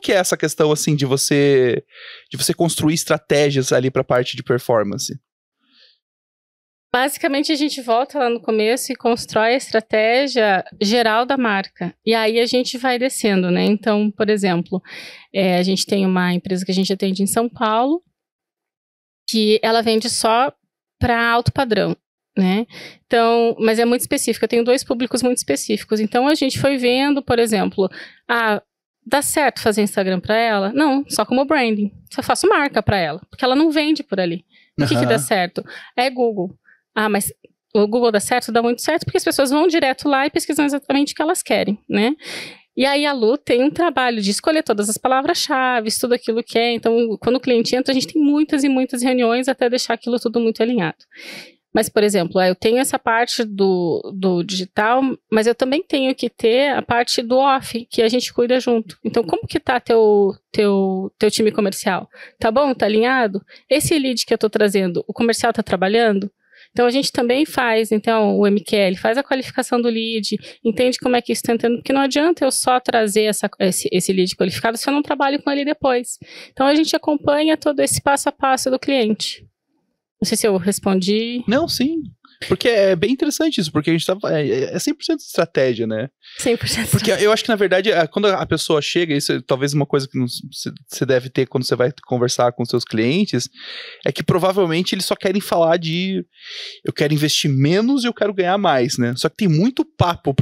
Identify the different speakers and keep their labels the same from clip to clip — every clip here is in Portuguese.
Speaker 1: que é essa questão, assim, de você construir estratégias ali pra parte de performance?
Speaker 2: Basicamente, a gente volta lá no começo e constrói a estratégia geral da marca. E aí a gente vai descendo, né? Então, por exemplo, a gente tem uma empresa que a gente atende em São Paulo, que ela vende só para alto padrão, né? Então, mas é muito específico. Eu tenho 2 públicos muito específicos. Então, a gente foi vendo, por exemplo, dá certo fazer Instagram para ela? Não, só como branding. Só faço marca para ela, porque ela não vende por ali. O que dá certo? É Google. Mas o Google dá muito certo, porque as pessoas vão direto lá e pesquisam exatamente o que elas querem, né? E aí a Lu tem um trabalho de escolher todas as palavras-chave, tudo aquilo que é. Então, quando o cliente entra, a gente tem muitas e muitas reuniões até deixar aquilo tudo muito alinhado. Mas, por exemplo, eu tenho essa parte do digital, mas eu também tenho que ter a parte do off, que a gente cuida junto. Então, como que tá teu time comercial? Tá bom? Tá alinhado? Esse lead que eu tô trazendo, o comercial tá trabalhando? Então, a gente também faz, então, o MQL, faz a qualificação do lead, entende como é que isso está entrando, porque não adianta eu só trazer esse lead qualificado se eu não trabalho com ele depois. Então, a gente acompanha todo esse passo a passo do cliente. Não sei se eu respondi.
Speaker 1: Não, sim. Porque é bem interessante isso, porque a gente é 100% estratégia, né?
Speaker 2: 100%.
Speaker 1: Porque eu acho que, na verdade, quando a pessoa chega, isso é talvez uma coisa que você deve ter quando você vai conversar com seus clientes, é que provavelmente eles só querem falar de eu quero investir menos e eu quero ganhar mais, né? Só que tem muito papo,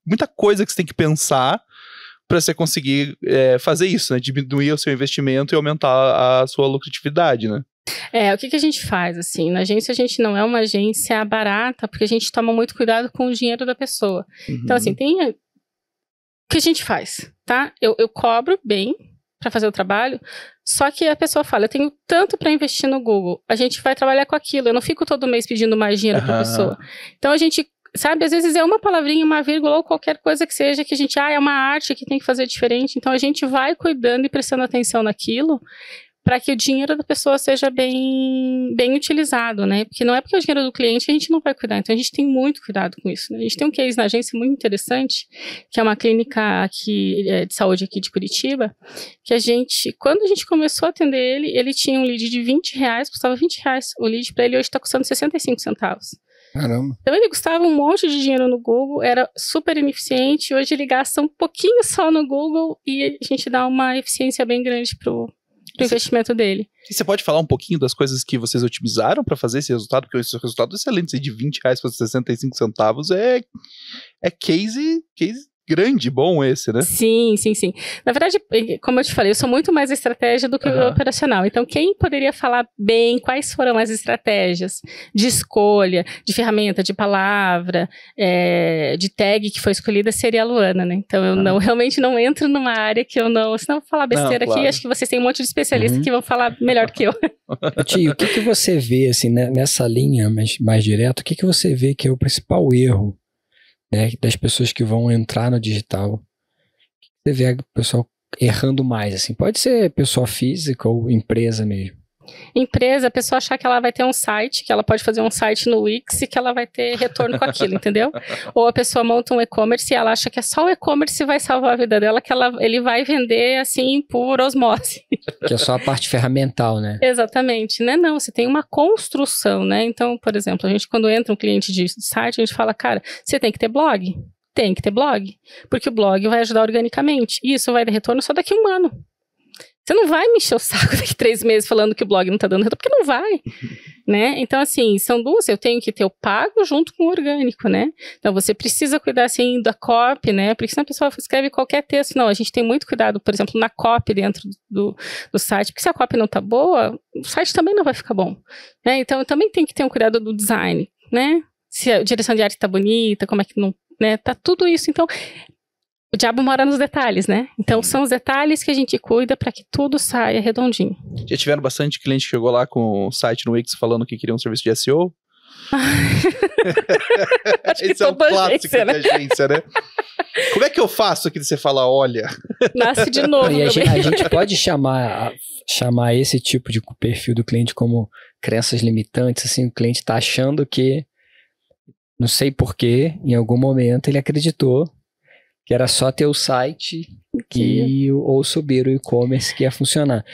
Speaker 1: muita coisa que você tem que pensar para você conseguir fazer isso, né? Diminuir o seu investimento e aumentar a sua lucratividade, né?
Speaker 2: O que a gente faz, assim, na agência a gente não é uma agência barata, porque a gente toma muito cuidado com o dinheiro da pessoa.
Speaker 1: Uhum.
Speaker 2: Então, assim, o que a gente faz, tá? Eu cobro bem para fazer o trabalho, só que a pessoa fala, eu tenho tanto para investir no Google, a gente vai trabalhar com aquilo, eu não fico todo mês pedindo mais dinheiro pra pessoa. Então, a gente, sabe, às vezes é uma palavrinha, uma vírgula ou qualquer coisa que seja, que a gente, é uma arte que tem que fazer diferente, então a gente vai cuidando e prestando atenção naquilo, para que o dinheiro da pessoa seja bem utilizado, né? Porque não é porque é o dinheiro do cliente que a gente não vai cuidar. Então, a gente tem muito cuidado com isso, né? A gente tem um case na agência muito interessante, que é uma clínica aqui, de saúde aqui de Curitiba, que quando a gente começou a atender ele tinha um lead de R$20, custava R$20. O lead para ele hoje está custando 65 centavos.
Speaker 3: Caramba.
Speaker 2: Então, ele custava um monte de dinheiro no Google, era super ineficiente. Hoje, ele gasta um pouquinho só no Google e a gente dá uma eficiência bem grande pro investimento dele.
Speaker 1: E você pode falar um pouquinho das coisas que vocês otimizaram para fazer esse resultado? Porque esse resultado excelente de R$20 para 65 centavos é case grande, bom esse, né?
Speaker 2: Sim. Na verdade, como eu te falei, eu sou muito mais estratégia do que o operacional. Então, quem poderia falar bem quais foram as estratégias de escolha, de ferramenta, de palavra, de tag que foi escolhida seria a Luana, né? Então, eu realmente não entro numa área que eu não... Senão eu vou falar besteira aqui, acho que vocês têm um monte de especialistas que vão falar melhor que eu.
Speaker 3: Tio, o que você vê, assim, nessa linha mais direto, o que você vê que é o principal erro, né, das pessoas que vão entrar no digital? Você vê o pessoal errando mais, assim, pode ser pessoa física ou empresa mesmo.
Speaker 2: Empresa, a pessoa achar que ela vai ter um site, que ela pode fazer um site no Wix e que ela vai ter retorno com aquilo, entendeu? Ou a pessoa monta um e-commerce e ela acha que é só o e-commerce vai salvar a vida dela, que ele vai vender assim por osmose.
Speaker 3: Que é só a parte ferramental, né?
Speaker 2: Exatamente, né? Não, você tem uma construção, né? Então, por exemplo, a gente quando entra um cliente de site, a gente fala, cara, você tem que ter blog. Tem que ter blog, porque o blog vai ajudar organicamente. E isso vai dar retorno só daqui a 1 ano. Você não vai me encher o saco daqui 3 meses falando que o blog não tá dando retorno, porque não vai, né? Então, assim, são duas, eu tenho que ter o pago junto com o orgânico, né? Então, você precisa cuidar, assim, da copy, né? Porque senão a pessoa escreve qualquer texto. Não, a gente tem muito cuidado, por exemplo, na copy dentro do site, porque se a copy não tá boa, o site também não vai ficar bom, né? Então, eu também tenho que ter um cuidado do design, né? Se a direção de arte tá bonita, como é que não, né? Tá tudo isso, então... O diabo mora nos detalhes, né? Então, são os detalhes que a gente cuida para que tudo saia redondinho.
Speaker 1: Já tiveram bastante cliente que chegou lá com o site no Wix falando que queria um serviço de SEO? Esse é um clássico de agência, né? Como é que eu faço aqui de você falar, olha...
Speaker 2: Nasce de novo.
Speaker 3: E a gente pode chamar esse tipo de perfil do cliente como crenças limitantes, assim, o cliente está achando que, não sei porquê, em algum momento ele acreditou que era só ter o site ou subir o e-commerce que ia funcionar.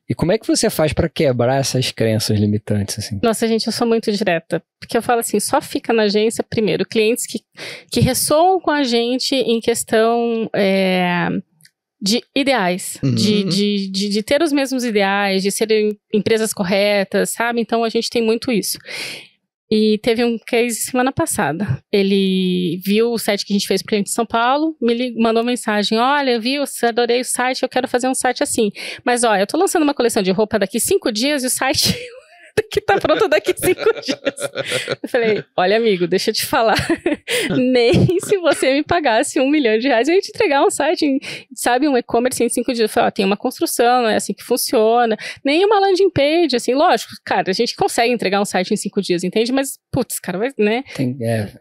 Speaker 3: E como é que você faz para quebrar essas crenças limitantes, assim?
Speaker 2: Nossa, gente, eu sou muito direta. Porque eu falo assim, só fica na agência, primeiro, clientes que ressoam com a gente em questão de ideais. De ter os mesmos ideais, de serem empresas corretas, sabe? Então, a gente tem muito isso. E teve um case semana passada. Ele viu o site que a gente fez para o cliente de São Paulo, mandou mensagem: olha, viu, adorei o site, eu quero fazer um site assim. Mas, olha, eu tô lançando uma coleção de roupa daqui 5 dias e o site que tá pronto daqui 5 dias. Eu falei: olha, amigo, deixa eu te falar. Nem se você me pagasse R$1 milhão, eu ia te entregar um site, sabe, um e-commerce em 5 dias. Eu falei: ó, tem uma construção, não é assim que funciona. Nem uma landing page, assim, lógico, cara, a gente consegue entregar um site em 5 dias, entende? Mas, putz, cara, vai, né?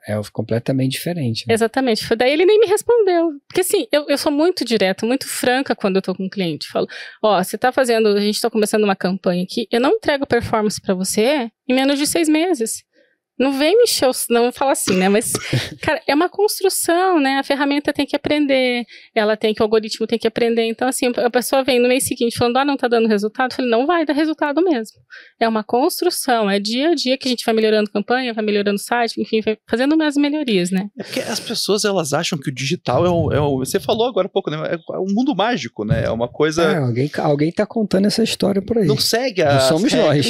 Speaker 3: É completamente diferente. Né?
Speaker 2: Exatamente. Daí ele nem me respondeu. Porque, assim, eu sou muito direta, muito franca quando eu tô com um cliente. Falo: ó, você tá fazendo, a gente tá começando uma campanha aqui, eu não entrego performance pra você em menos de 6 meses. Não vem me encher, não fala assim, né? Mas, cara, é uma construção, né? A ferramenta tem que aprender, o algoritmo tem que aprender. Então, assim, a pessoa vem no mês seguinte falando: não tá dando resultado. Eu falei: não vai dar resultado mesmo. É uma construção, é dia a dia que a gente vai melhorando a campanha, vai melhorando o site, enfim, vai fazendo mais melhorias, né?
Speaker 1: É porque as pessoas, elas acham que o digital você falou agora há pouco, né? É um mundo mágico, né? É uma coisa...
Speaker 3: Alguém tá contando essa história por aí.
Speaker 1: Não segue
Speaker 3: Não somos nós.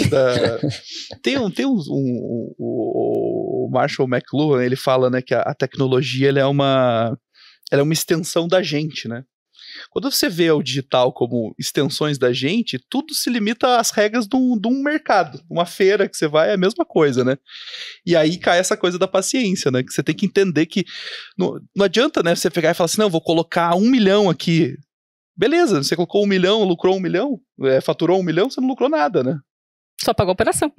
Speaker 1: Tem o Marshall McLuhan, ele fala, né, que a tecnologia ela é uma extensão da gente, né? Quando você vê o digital como extensões da gente, tudo se limita às regras de um mercado. Uma feira que você vai é a mesma coisa, né? E aí cai essa coisa da paciência, né? Que você tem que entender que não adianta, né, você pegar e falar assim: não, vou colocar 1 milhão aqui. Beleza, você colocou 1 milhão, lucrou 1 milhão, faturou 1 milhão, você não lucrou nada, né?
Speaker 2: Só pagou a operação.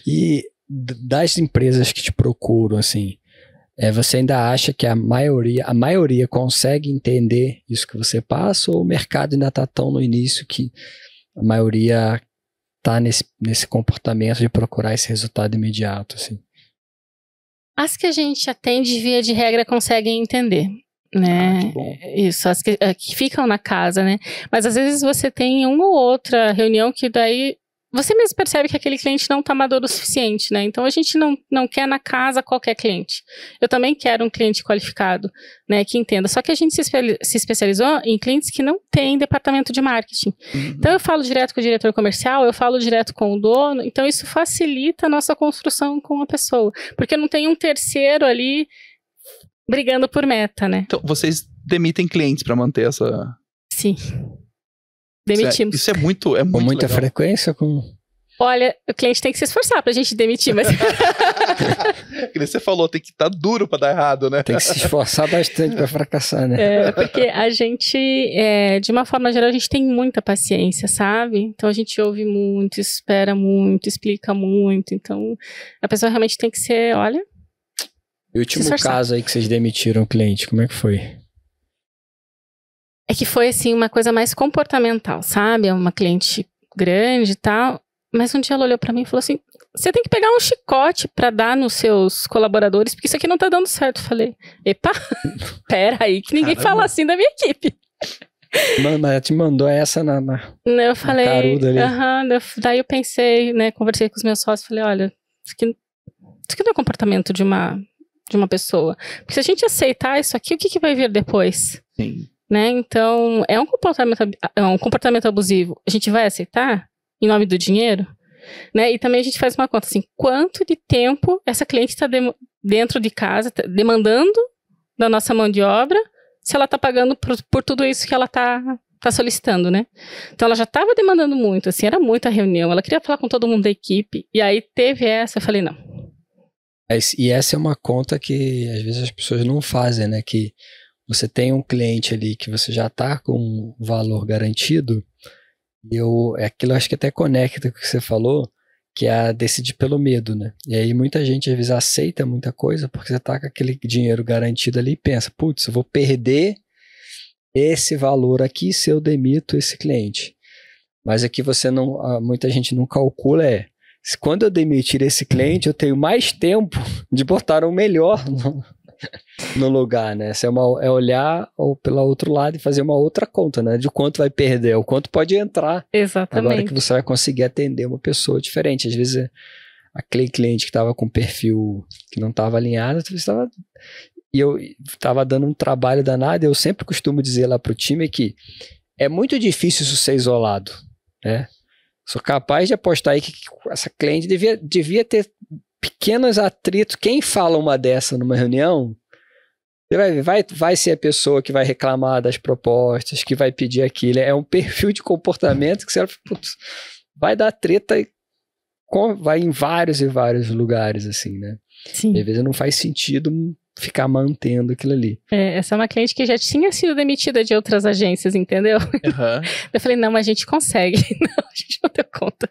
Speaker 3: E das empresas que te procuram, assim, você ainda acha que a maioria consegue entender isso que você passa, ou o mercado ainda está tão no início que a maioria está nesse comportamento de procurar esse resultado imediato, assim?
Speaker 2: As que a gente atende, via de regra, conseguem entender, né?
Speaker 1: Que bom.
Speaker 2: Isso, as que ficam na casa, né? Mas às vezes você tem uma ou outra reunião que daí você mesmo percebe que aquele cliente não está maduro o suficiente, né? Então a gente não quer na casa qualquer cliente. Eu também quero um cliente qualificado, né, que entenda. Só que a gente se especializou em clientes que não têm departamento de marketing. Então eu falo direto com o diretor comercial, eu falo direto com o dono, então isso facilita a nossa construção com a pessoa. Porque não tem um terceiro ali brigando por meta, né?
Speaker 1: Então vocês demitem clientes para manter essa...
Speaker 2: Sim. Demitimos.
Speaker 1: Isso é muito com
Speaker 3: muita
Speaker 1: legal.
Speaker 3: Frequência?
Speaker 2: Olha, o cliente tem que se esforçar pra gente demitir, mas...
Speaker 1: Que nem você falou, tem que estar duro pra dar errado, né?
Speaker 3: Tem que se esforçar bastante pra fracassar, né?
Speaker 2: Porque a gente, de uma forma geral, a gente tem muita paciência, sabe? Então a gente ouve muito, espera muito, explica muito. Então a pessoa realmente tem que ser, olha...
Speaker 3: E o último caso aí que vocês demitiram o cliente, como é que foi?
Speaker 2: É que foi, assim, uma coisa mais comportamental, sabe? É uma cliente grande e tal. Mas um dia ela olhou pra mim e falou assim: você tem que pegar um chicote pra dar nos seus colaboradores, porque isso aqui não tá dando certo. Eu falei: epa, pera aí, que ninguém fala assim da minha equipe.
Speaker 3: Mas ela te mandou essa
Speaker 2: eu falei,
Speaker 3: caruda ali.
Speaker 2: Daí eu pensei, né, conversei com os meus sócios, falei: olha, isso aqui não é comportamento de uma pessoa. Porque se a gente aceitar isso aqui, o que vai vir depois?
Speaker 1: Sim.
Speaker 2: Né? Então, é um comportamento abusivo. A gente vai aceitar em nome do dinheiro? Né? E também a gente faz uma conta assim: quanto de tempo essa cliente está dentro de casa, tá demandando da nossa mão de obra, se ela está pagando por tudo isso que ela está solicitando, né? Então, ela já estava demandando muito, assim, era muita reunião, ela queria falar com todo mundo da equipe, e aí teve essa, eu falei: não.
Speaker 3: E essa é uma conta que às vezes as pessoas não fazem, né? Que você tem um cliente ali que você já está com um valor garantido, e aquilo acho que até conecta com o que você falou, que é decidir pelo medo, né? E aí muita gente às vezes aceita muita coisa porque você está com aquele dinheiro garantido ali e pensa: putz, eu vou perder esse valor aqui se eu demito esse cliente. Mas aqui muita gente não calcula quando eu demitir esse cliente, eu tenho mais tempo de botar o melhor no lugar, né? Essa é olhar pelo outro lado e fazer uma outra conta, né? De quanto vai perder, o quanto pode entrar.
Speaker 2: Exatamente.
Speaker 3: Agora que você vai conseguir atender uma pessoa diferente. Às vezes aquele cliente que estava com perfil que não estava alinhado, e eu estava dando um trabalho danado. Eu sempre costumo dizer lá pro time que é muito difícil isso ser isolado, né? Sou capaz de apostar aí que essa cliente devia ter pequenos atritos. Quem fala uma dessa numa reunião, vai ser a pessoa que vai reclamar das propostas, que vai pedir aquilo. É um perfil de comportamento que você vai dar treta, vai em vários e vários lugares, assim, né?
Speaker 2: Sim.
Speaker 3: E às vezes não faz sentido ficar mantendo aquilo ali.
Speaker 2: Essa é uma cliente que já tinha sido demitida de outras agências, entendeu?
Speaker 1: Uhum.
Speaker 2: Eu falei, não, mas a gente consegue. Não, a gente não deu conta.